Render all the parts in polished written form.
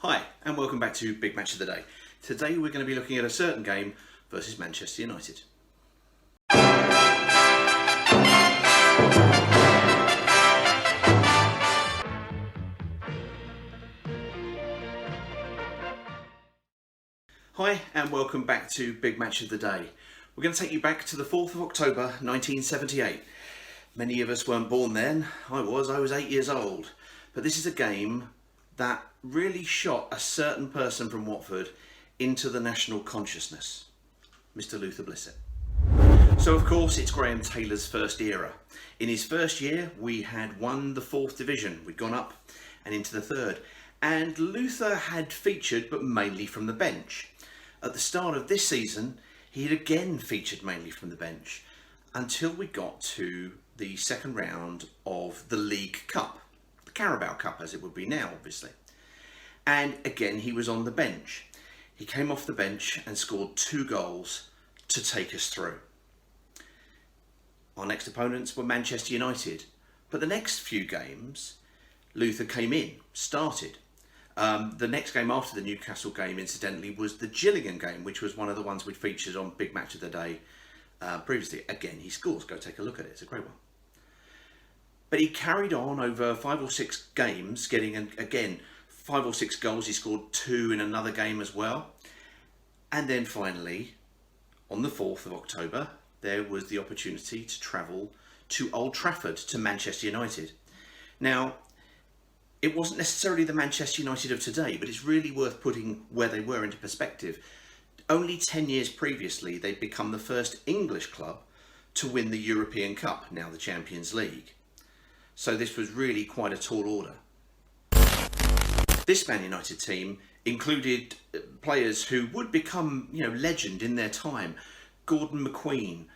Hi, and welcome back to Big Match of the Day. Today we're going to be looking at a certain game versus Manchester United. Hi, and welcome back to Big Match of the Day. We're going to take you back to the 4th of October 1978. Many of us weren't born then. I was 8 years old. But this is a game that really shot a certain person from Watford into the national consciousness, Mr. Luther Blissett. So of course it's Graham Taylor's first era. In his first year we had won the 4th division, we'd gone up and into the 3rd, and Luther had featured but mainly from the bench. At the start of this season he had again featured mainly from the bench until we got to the second round of the League Cup. Carabao Cup as it would be now obviously, and again he was on the bench. He came off the bench and scored 2 goals to take us through. Our next opponents were Manchester United, but the next few games Luther came in, started. The next game after the Newcastle game incidentally was the Gillingham game, which was one of the ones we'd featured on Big Match of the Day previously. Again he scores, go take a look at it, it's a great one. But he carried on over 5 or 6 games, getting, again, 5 or 6 goals. He scored 2 in another game as well. And then finally, on the 4th of October, there was the opportunity to travel to Old Trafford, to Manchester United. Now, it wasn't necessarily the Manchester United of today, but it's really worth putting where they were into perspective. Only 10 years previously, they'd become the first English club to win the European Cup, now the Champions League. So this was really quite a tall order. This Man United team included players who would become, legend in their time. Gordon McQueen,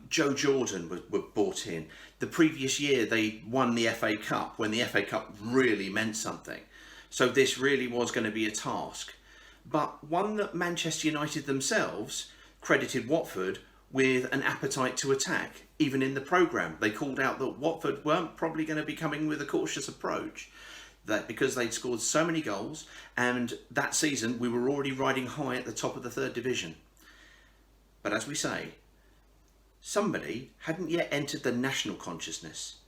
Joe Jordan were brought in. The previous year they won the FA Cup when the FA Cup really meant something. So this really was going to be a task. But one that Manchester United themselves credited Watford with an appetite to attack. Even in the programme, they called out that Watford weren't probably going to be coming with a cautious approach, that because they'd scored so many goals, and that season we were already riding high at the top of the 3rd division. But as we say, somebody hadn't yet entered the national consciousness,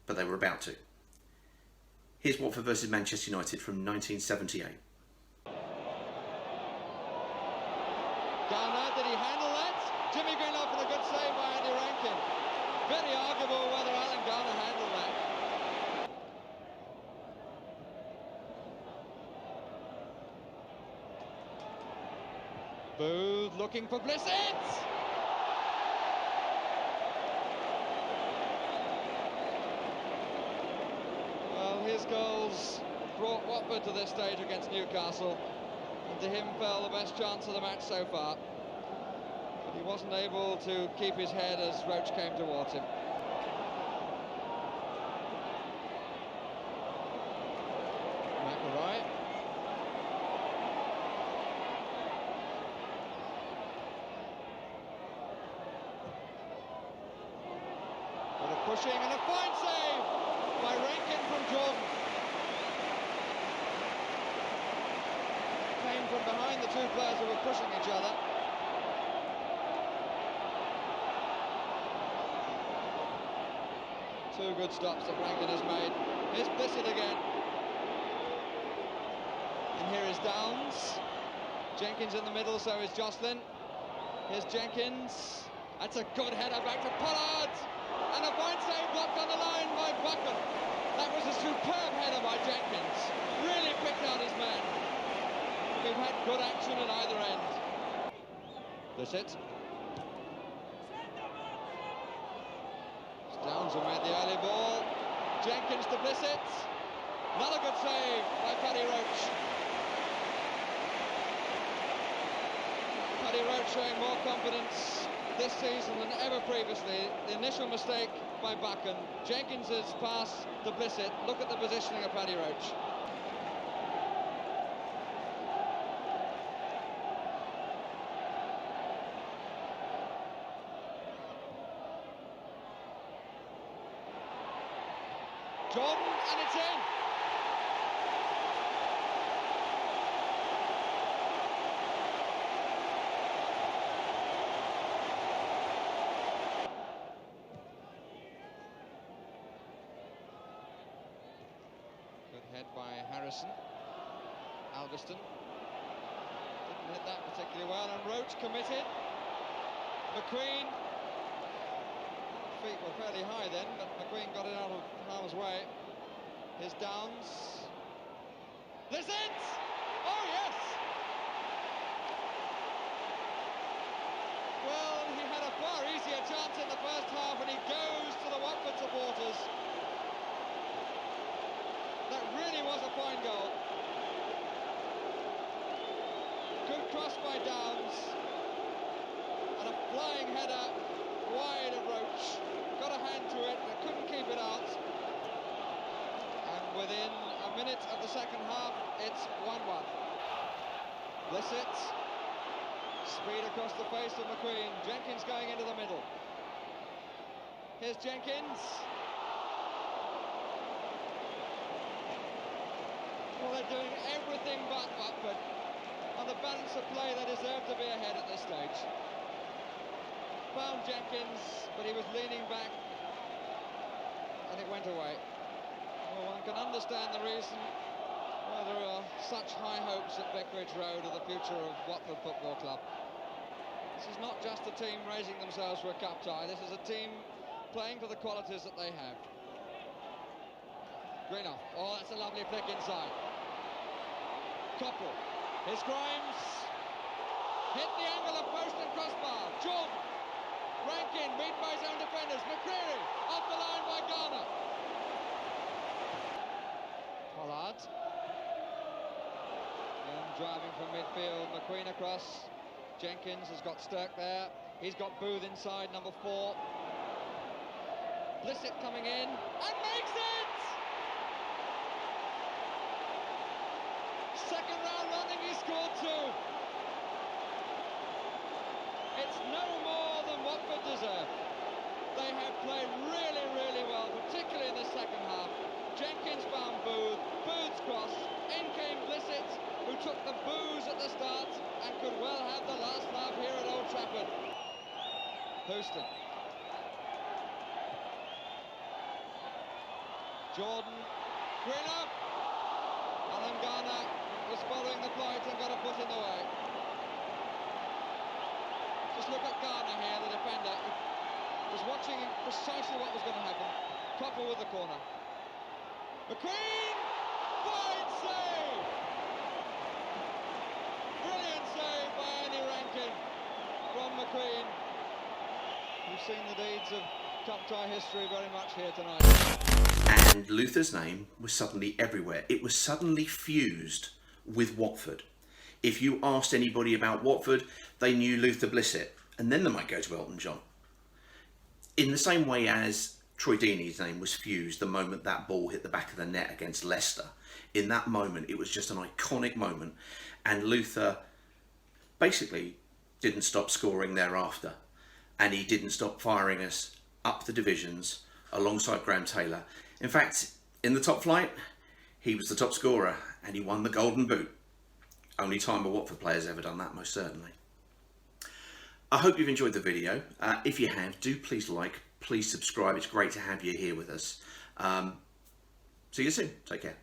but they were about to. Here's Watford versus Manchester United from 1978. Down there, did he handle that? Jimmy Greenlow with a good save by Andy Rankin. Very arguable whether Alan Garner handled that. Booth looking for Blissett. Well, his goals brought Watford to this stage against Newcastle, and to him fell the best chance of the match so far. But he wasn't able to keep his head as Roach came towards him. McElroy. With a pushing and a fine save by Rankin from Jordan. Came from behind the 2 players who were pushing each other. Two good stops that Rankin has made. Here's Blissett again. And here is Downs. Jenkins in the middle, so is Jocelyn. Here's Jenkins. That's a good header back to Pollard. And a fine save blocked on the line by Buckland. That was a superb header by Jenkins. Really picked out his man. We've had good action at either end. Blissett. Downs who made the early ball. Jenkins to Blissett. Another good save by Paddy Roach. Paddy Roach showing more confidence this season than ever previously. The initial mistake by Buchan. Jenkins' pass to Blissett. Look at the positioning of Paddy Roach. Jordan, and it's in. Harrison. Alveston didn't hit that particularly well, and Roach committed. McQueen, feet were fairly high then, but McQueen got it out of harm's way. Here's Downs. Blissett! Oh yes! Well, he had a far easier chance in the first half, and he goes to the Watford supporters. That really was a fine goal. Good cross by Downs, and a flying header wide of Roach. Got a hand to it, but couldn't keep it out. And within a minute of the second half, it's 1-1. Blissett, speed across the face of McQueen. Jenkins going into the middle. Here's Jenkins. Well, they're doing everything but Watford. On the balance of play, they deserve to be ahead at this stage. Found Jenkins, but he was leaning back, and it went away. Well, one can understand the reason why there are such high hopes at Vicarage Road of the future of Watford Football Club. This is not just a team raising themselves for a cup tie, this is a team playing for the qualities that they have. Greenough, oh, that's a lovely flick inside. Coppell, here's Grimes. Hit the angle of post and crossbar. Jordan. Rankin beaten by his own defenders. McCreary off the line by Garner. Pollard. And driving from midfield. McQueen across. Jenkins has got Stirk there. He's got Booth inside, number 4. Blissett coming in and makes it! Second round running, he scored 2. It's no more than Watford deserve. They have played really, really well, particularly in the second half. Jenkins found Booth, Booth's cross, in came Blissett, who took the boos at the start and could well have the last laugh here at Old Trafford. Houston. Jordan, Greenough, and then Garner was following the flight and got a foot in the way. Just look at Garner here, the defender. He was watching precisely what was going to happen. Coppell with the corner. McQueen! Fine save! Brilliant save by Andy Rankin from McQueen. We've seen the deeds of cup tie history very much here tonight. And Luther's name was suddenly everywhere. It was suddenly fused with Watford. If you asked anybody about Watford, they knew Luther Blissett, and then they might go to Elton John. In the same way as Troy Deeney's name was fused the moment that ball hit the back of the net against Leicester. In that moment, it was just an iconic moment, and Luther basically didn't stop scoring thereafter, and he didn't stop firing us up the divisions alongside Graham Taylor. In fact, in the top flight, he was the top scorer, and he won the Golden Boot. Only time a Watford player's ever done that, most certainly. I hope you've enjoyed the video. If you have, do please like, please subscribe. It's great to have you here with us. See you soon. Take care.